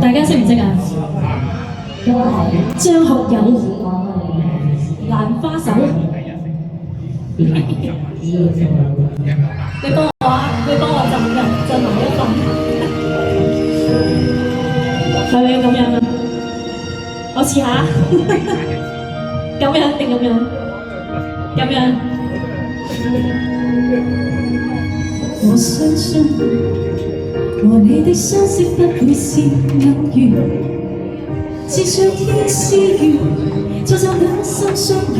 大家識唔識啊？張學友《蘭花手》，你幫我啊！你幫我浸埋一份，係咪要咁樣啊？我試下，咁樣定咁樣？咁樣。我相信和你的相識不會是偶遇，是上天施予，錯就兩心相遇。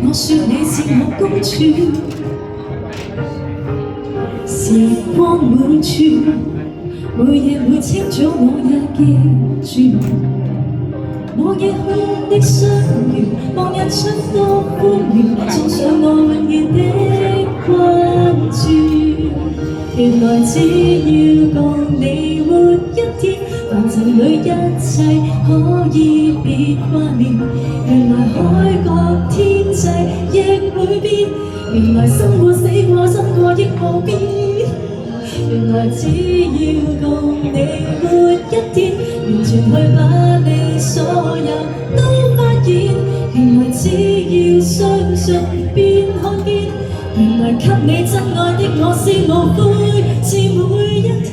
我說你是我公主，時光每處，每夜每清早我也記住。望夜空的相遇，望日出多歡愉，送上我永遠的關注。原來只要共你活一天，凡塵裏一切可以別掛念。原來海角天際亦會變，原來生過死過心過亦無變。原來只要共你活一天，完全去把你所有都發現。原來只要相信便看見，原來給你真愛的我是無悔，是每一天。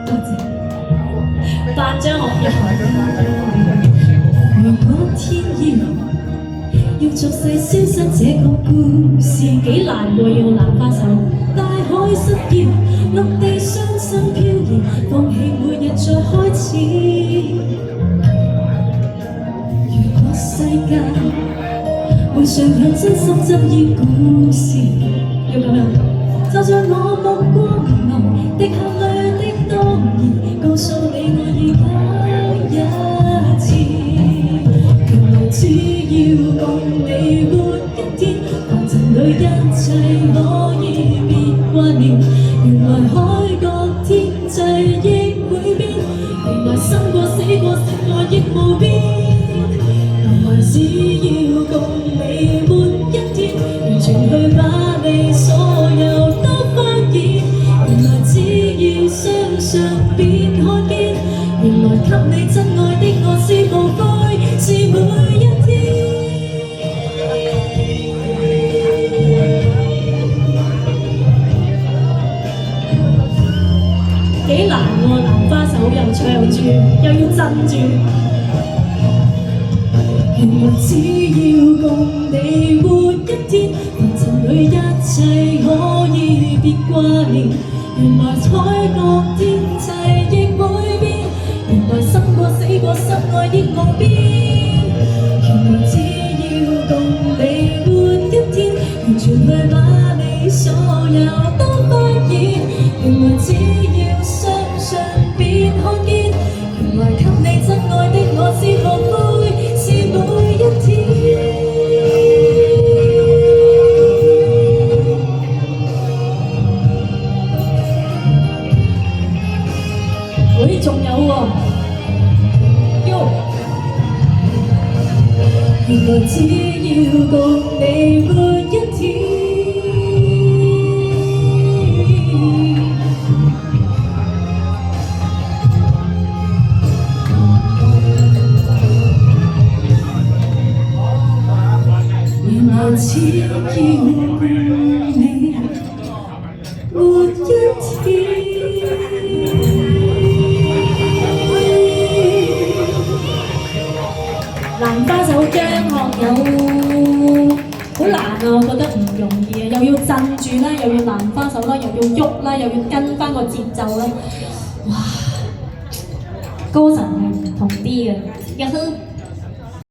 多謝頒張學友。如果天要俗世消失這個故事，幾難喎要蘭花手。大海失焦，陸地傷心飄移，放棄每日再開始。如果世界會上向真心執意故事，要咁樣，就像我目光流滴下淚的當然，告訴你我已搞一次。原來只要共你活一天，凡塵裏一切可以別掛念。原來海角天際亦會變，原來生過死過食過亦無變。原來只要共你活一天，完全去把你所有都發現。原來只要相信便看見，原來給你真愛的我是無悔，是每一天。幾難喎，蘭花手又唱住，又要震住。原來只要共你活一天，凡塵裏一切可以別掛念。原來海角天際亦會變，原來生過死過心愛亦無變。原來只要共你活一天，完全去把你所有都發現。原來只要相信便看見，原來給你真愛的我是無悔，是每一天。喂，仲有喎，喲！原來只要共你活一天。原來只要共你活一天。蘭花手張學友好難啊，我覺得唔容易啊，又要震住啦，又要蘭花手啦，又要喐啦，又要跟翻個節奏啦，哇！歌神係唔同啲嘅，